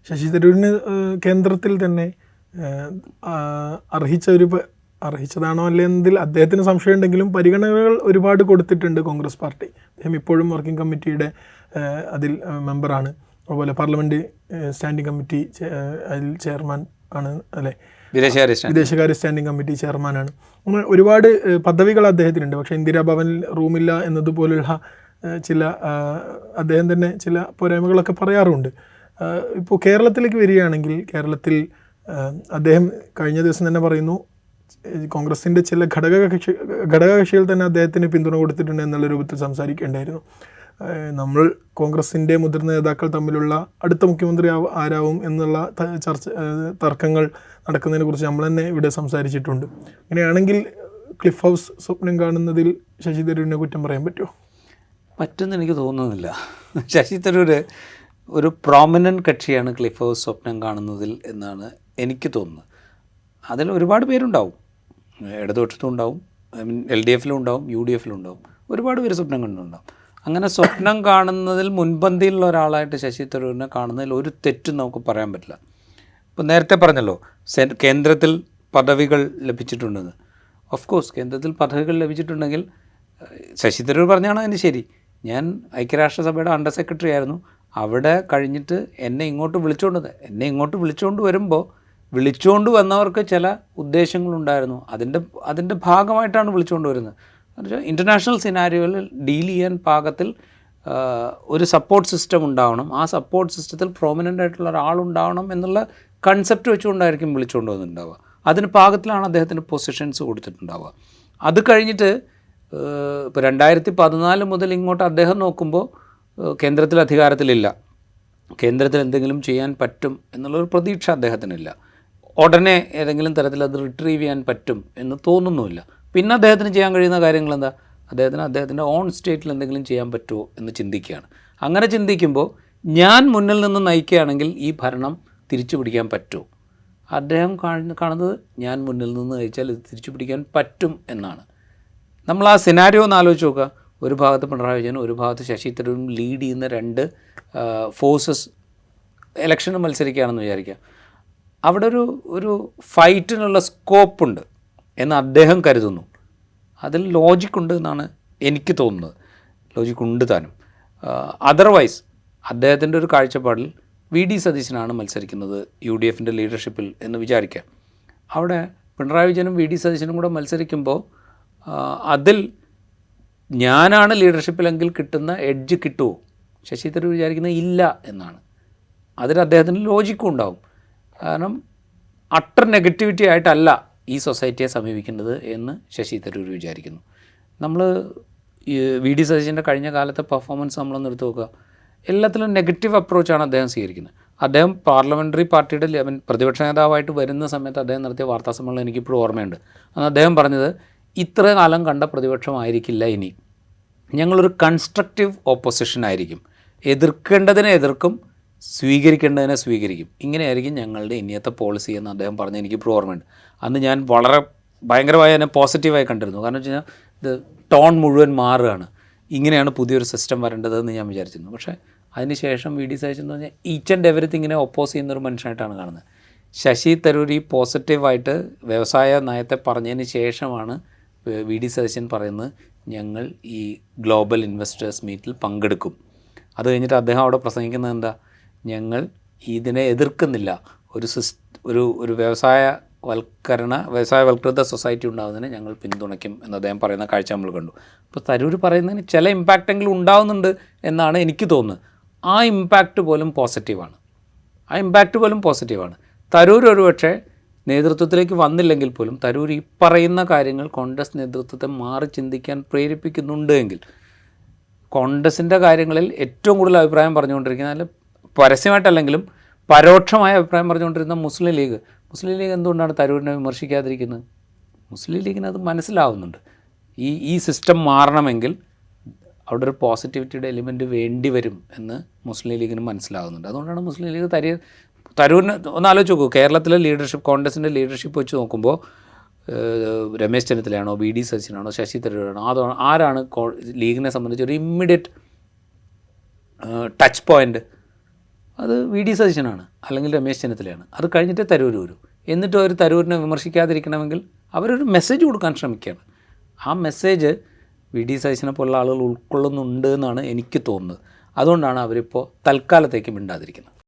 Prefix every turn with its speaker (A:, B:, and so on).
A: ശശി തരൂരിന് കേന്ദ്രത്തിൽ തന്നെ അർഹിച്ചതാണോ അല്ലേ എന്നതിൽ അദ്ദേഹത്തിന് സംശയം ഉണ്ടെങ്കിലും പരിഗണനകൾ ഒരുപാട് കൊടുത്തിട്ടുണ്ട് കോൺഗ്രസ് പാർട്ടി. അദ്ദേഹം ഇപ്പോഴും വർക്കിംഗ് കമ്മിറ്റിയുടെ അതിൽ മെമ്പറാണ്. അതുപോലെ പാർലമെൻറ്റ് സ്റ്റാൻഡിംഗ് കമ്മിറ്റി അതിൽ ചെയർമാൻ ആണ് അല്ലേ, വിദേശകാര്യ സ്റ്റാൻഡിംഗ് കമ്മിറ്റി ചെയർമാനാണ്. അങ്ങനെ ഒരുപാട് പദവികൾ അദ്ദേഹത്തിനുണ്ട്. പക്ഷേ ഇന്ദിരാഭവനിൽ റൂമില്ല എന്നതുപോലുള്ള ചില അദ്ദേഹം തന്നെ ചില പോരായ്മകളൊക്കെ പറയാറുണ്ട്. ഇപ്പോൾ കേരളത്തിലേക്ക് വരികയാണെങ്കിൽ കേരളത്തിൽ അദ്ദേഹം കഴിഞ്ഞ ദിവസം തന്നെ പറയുന്നു കോൺഗ്രസിൻ്റെ ചില ഘടകകക്ഷികൾ തന്നെ അദ്ദേഹത്തിന് പിന്തുണ കൊടുത്തിട്ടുണ്ട് എന്നുള്ള രൂപത്തിൽ സംസാരിക്കേണ്ടായിരുന്നു. നമ്മൾ കോൺഗ്രസിൻ്റെ മുതിർന്ന നേതാക്കൾ തമ്മിലുള്ള അടുത്ത മുഖ്യമന്ത്രി ആരാവും എന്നുള്ള തർക്കങ്ങൾ നടക്കുന്നതിനെ കുറിച്ച് നമ്മൾ തന്നെ ഇവിടെ സംസാരിച്ചിട്ടുണ്ട്. അങ്ങനെയാണെങ്കിൽ ക്ലിഫ് ഹൗസ് സ്വപ്നം കാണുന്നതിൽ ശശി തരൂരിനെ കുറ്റം പറയാൻ പറ്റുമോ?
B: പറ്റുമെന്ന് എനിക്ക് തോന്നുന്നില്ല. ശശി തരൂർ ഒരു പ്രോമിനൻ്റ് കക്ഷിയാണ് ക്ലിഫ് ഹൗസ് സ്വപ്നം കാണുന്നതിൽ എന്നാണ് എനിക്ക് തോന്നുന്നത്. അതിൽ ഒരുപാട് പേരുണ്ടാവും, ഇടതുപക്ഷത്തും ഉണ്ടാവും, LDFലും ഉണ്ടാവും, UDFലും ഉണ്ടാവും, ഒരുപാട് പേര് സ്വപ്നം കണ്ടുണ്ടാവും. അങ്ങനെ സ്വപ്നം കാണുന്നതിൽ മുൻപന്തിയിലുള്ള ഒരാളായിട്ട് ശശി തരൂരിനെ കാണുന്നതിൽ ഒരു തെറ്റും നമുക്ക് പറയാൻ പറ്റില്ല. ഇപ്പോൾ നേരത്തെ പറഞ്ഞല്ലോ കേന്ദ്രത്തിൽ പദവികൾ ലഭിച്ചിട്ടുണ്ടെന്ന്. ഓഫ് കോഴ്സ് കേന്ദ്രത്തിൽ പദവികൾ ലഭിച്ചിട്ടുണ്ടെങ്കിൽ ശശി തരൂർ പറഞ്ഞാണ് അതിന് ശരി. ഞാൻ ഐക്യരാഷ്ട്രസഭയുടെ അണ്ടർ സെക്രട്ടറി ആയിരുന്നു. അവിടെ കഴിഞ്ഞിട്ട് എന്നെ ഇങ്ങോട്ട് വിളിച്ചുകൊണ്ട് വരുമ്പോൾ വിളിച്ചുകൊണ്ട് വന്നവർക്ക് ചില ഉദ്ദേശങ്ങളുണ്ടായിരുന്നു. അതിൻ്റെ ഭാഗമായിട്ടാണ് വിളിച്ചുകൊണ്ട് വരുന്നത്. എന്നുവെച്ചാൽ ഇൻ്റർനാഷണൽ സിനാരിയോയിൽ ഡീൽ ചെയ്യാൻ പാകത്തിൽ ഒരു സപ്പോർട്ട് സിസ്റ്റം ഉണ്ടാവണം. ആ സപ്പോർട്ട് സിസ്റ്റത്തിൽ പ്രോമിനൻ്റ് ആയിട്ടുള്ള ഒരാളുണ്ടാവണം എന്നുള്ള കൺസെപ്റ്റ് വെച്ചുകൊണ്ടായിരിക്കും വിളിച്ചുകൊണ്ട് വന്നിട്ടുണ്ടാവുക. അതിന് പാകത്തിലാണ് അദ്ദേഹത്തിന് പൊസിഷൻസ് കൊടുത്തിട്ടുണ്ടാവുക. അത് കഴിഞ്ഞിട്ട് ഇപ്പോൾ 2014 മുതൽ ഇങ്ങോട്ട് അദ്ദേഹം നോക്കുമ്പോൾ കേന്ദ്രത്തിൽ അധികാരത്തിലില്ല, കേന്ദ്രത്തിൽ എന്തെങ്കിലും ചെയ്യാൻ പറ്റും എന്നുള്ളൊരു പ്രതീക്ഷ അദ്ദേഹത്തിനില്ല. ഉടനെ ഏതെങ്കിലും തരത്തിൽ അത് റിട്രീവ് ചെയ്യാൻ പറ്റും എന്ന് തോന്നുന്നുമില്ല. പിന്നെ അദ്ദേഹത്തിന് ചെയ്യാൻ കഴിയുന്ന കാര്യങ്ങൾ എന്താ? അദ്ദേഹത്തിൻ്റെ ഓൺ സ്റ്റേറ്റിൽ എന്തെങ്കിലും ചെയ്യാൻ പറ്റുമോ എന്ന് ചിന്തിക്കുകയാണ്. അങ്ങനെ ചിന്തിക്കുമ്പോൾ ഞാൻ മുന്നിൽ നിന്ന് നയിക്കുകയാണെങ്കിൽ ഈ ഭരണം തിരിച്ചു പിടിക്കാൻ പറ്റുമോ? അദ്ദേഹം കാണുന്നത് ഞാൻ മുന്നിൽ നിന്ന് നയിച്ചാൽ ഇത് തിരിച്ചു പിടിക്കാൻ പറ്റും എന്നാണ്. നമ്മൾ ആ സിനാരിയോ ഒന്ന് ആലോചിച്ച് നോക്കുക. ഒരു ഭാഗത്ത് പിണറായി വിജയനും ഒരു ഭാഗത്ത് ശശി തരൂരും ലീഡ് ചെയ്യുന്ന രണ്ട് ഫോഴ്സസ് ഇലക്ഷന് മത്സരിക്കുകയാണെന്ന് വിചാരിക്കുക. അവിടെ ഒരു ഫൈറ്റിനുള്ള സ്കോപ്പുണ്ട് എന്ന് അദ്ദേഹം കരുതുന്നു. അതിൽ ലോജിക്കുണ്ട് എന്നാണ് എനിക്ക് തോന്നുന്നത്. ലോജിക്കുണ്ട് താനും. അതർവൈസ് അദ്ദേഹത്തിൻ്റെ ഒരു കാഴ്ചപ്പാടിൽ VD സതീശനാണ് മത്സരിക്കുന്നത് UDFൻ്റെ ലീഡർഷിപ്പിൽ എന്ന് വിചാരിക്കാം. അവിടെ പിണറായി വിജയനും VD സതീശനും കൂടെ മത്സരിക്കുമ്പോൾ അതിൽ ഞാനാണ് ലീഡർഷിപ്പിലെങ്കിൽ കിട്ടുന്ന എഡ്ജ് കിട്ടുമോ? ശശി തരൂർ വിചാരിക്കുന്നത് ഇല്ല എന്നാണ്. അതിൽ അദ്ദേഹത്തിന് ലോജിക്കും ഉണ്ടാവും. കാരണം അട്ടർ നെഗറ്റിവിറ്റി ആയിട്ടല്ല ഈ സൊസൈറ്റിയെ സമീപിക്കേണ്ടത് എന്ന് ശശി തരൂർ വിചാരിക്കുന്നു. നമ്മൾ VD സതീശൻ്റെ കഴിഞ്ഞ കാലത്തെ പെർഫോമൻസ് നമ്മളൊന്ന് എടുത്ത് നോക്കുക. എല്ലാത്തിലും നെഗറ്റീവ് അപ്രോച്ചാണ് അദ്ദേഹം സ്വീകരിക്കുന്നത്. അദ്ദേഹം പാർലമെൻ്ററി പാർട്ടിയുടെ പ്രതിപക്ഷ നേതാവായിട്ട് വരുന്ന സമയത്ത് അദ്ദേഹം നടത്തിയ വാർത്താസമ്മേളനം എനിക്കിപ്പോഴും ഓർമ്മയുണ്ട്. അന്ന് അദ്ദേഹം പറഞ്ഞത് ഇത്ര കാലം കണ്ട പ്രതിപക്ഷമായിരിക്കില്ല ഇനി, ഞങ്ങളൊരു കൺസ്ട്രക്റ്റീവ് ഓപ്പോസിഷൻ ആയിരിക്കും, എതിർക്കേണ്ടതിനെ എതിർക്കും, സ്വീകരിക്കേണ്ടതിനെ സ്വീകരിക്കും, ഇങ്ങനെയായിരിക്കും ഞങ്ങളുടെ ഇനിയത്തെ പോളിസി എന്ന് അദ്ദേഹം പറഞ്ഞ് എനിക്കിപ്പോഴും ഓർമ്മയുണ്ട്. അന്ന് ഞാൻ വളരെ ഭയങ്കരമായി തന്നെ പോസിറ്റീവായി കണ്ടിരുന്നു. കാരണം വെച്ച് കഴിഞ്ഞാൽ ഇത് ടോൺ മുഴുവൻ മാറുകയാണ്, ഇങ്ങനെയാണ് പുതിയൊരു സിസ്റ്റം വരേണ്ടതെന്ന് ഞാൻ വിചാരിച്ചിരുന്നു. പക്ഷേ അതിനുശേഷം VD സതീശൻ എന്ന് പറഞ്ഞാൽ ഈച്ച് ആൻഡ് എവരിത്തിങ്ങിനെ ഒപ്പോസ് ചെയ്യുന്നൊരു മനുഷ്യനായിട്ടാണ് കാണുന്നത്. ശശി തരൂർ ഈ പോസിറ്റീവായിട്ട് വ്യവസായ നയത്തെ പറഞ്ഞതിന് ശേഷമാണ് VD സതീശൻ പറയുന്നത് ഞങ്ങൾ ഈ ഗ്ലോബൽ ഇൻവെസ്റ്റേഴ്സ് മീറ്റിൽ പങ്കെടുക്കും. അത് കഴിഞ്ഞിട്ട് അദ്ദേഹം അവിടെ പ്രസംഗിക്കുന്നത് എന്താ? ഞങ്ങൾ ഇതിനെ എതിർക്കുന്നില്ല, ഒരു വ്യവസായവൽകൃത സൊസൈറ്റി ഉണ്ടാകുന്നതിനെ ഞങ്ങൾ പിന്തുണയ്ക്കും എന്ന് അദ്ദേഹം പറയുന്ന കാഴ്ച നമ്മൾ കണ്ടു. അപ്പോൾ തരൂർ പറയുന്നതിന് ചില ഇമ്പാക്റ്റെങ്കിലും ഉണ്ടാകുന്നുണ്ട് എന്നാണ് എനിക്ക് തോന്നുന്നത്. ആ ഇമ്പാക്റ്റ് പോലും പോസിറ്റീവാണ്. തരൂർ ഒരുപക്ഷെ നേതൃത്വത്തിലേക്ക് വന്നില്ലെങ്കിൽ പോലും തരൂർ ഈ പറയുന്ന കാര്യങ്ങൾ കോൺഗ്രസ് നേതൃത്വത്തെ മാറി ചിന്തിക്കാൻ പ്രേരിപ്പിക്കുന്നുണ്ട് എങ്കിൽ, കോൺഗ്രസിൻ്റെ കാര്യങ്ങളിൽ ഏറ്റവും കൂടുതൽ അഭിപ്രായം പറഞ്ഞുകൊണ്ടിരിക്കുന്ന, അല്ല പരസ്യമായിട്ടല്ലെങ്കിലും പരോക്ഷമായ അഭിപ്രായം പറഞ്ഞുകൊണ്ടിരുന്ന മുസ്ലിം ലീഗ് എന്തുകൊണ്ടാണ് തരൂരിനെ വിമർശിക്കാതിരിക്കുന്നത്? മുസ്ലിം ലീഗിന് അത് മനസ്സിലാവുന്നുണ്ട്. ഈ സിസ്റ്റം മാറണമെങ്കിൽ അവിടെ ഒരു പോസിറ്റിവിറ്റിയുടെ എലിമെൻറ്റ് വേണ്ടി വരും എന്ന് മുസ്ലിം ലീഗിന് മനസ്സിലാവുന്നുണ്ട്. അതുകൊണ്ടാണ് മുസ്ലിം ലീഗ് തരൂരിന് ഒന്ന് ആലോചിച്ച് നോക്കൂ. കേരളത്തിലെ ലീഡർഷിപ്പ്, കോൺഗ്രസിൻ്റെ ലീഡർഷിപ്പ് വെച്ച് നോക്കുമ്പോൾ രമേശ് ചെന്നിത്തലയാണോ, VD സതീശനാണോ, ശശി തരൂരാണോ, ആരാണ് ലീഗിനെ സംബന്ധിച്ച് ഒരു ഇമ്മീഡിയറ്റ് ടച്ച് പോയിൻ്റ്? അത് വി ഡി സതീശനാണ് അല്ലെങ്കിൽ രമേശ് ചെന്നിത്തലയാണ്. അത് കഴിഞ്ഞിട്ട് തരൂർ വരും. എന്നിട്ട് അവർ തരൂരിനെ വിമർശിക്കാതിരിക്കണമെങ്കിൽ അവരൊരു മെസ്സേജ് കൊടുക്കാൻ ശ്രമിക്കുകയാണ്. ആ മെസ്സേജ് വി ഡി സതീശനെ പോലുള്ള ആളുകൾ ഉൾക്കൊള്ളുന്നുണ്ട് എന്നാണ് എനിക്ക് തോന്നുന്നത്. അതുകൊണ്ടാണ് അവരിപ്പോൾ തൽക്കാലത്തേക്ക് മിണ്ടാതിരിക്കുന്നത്.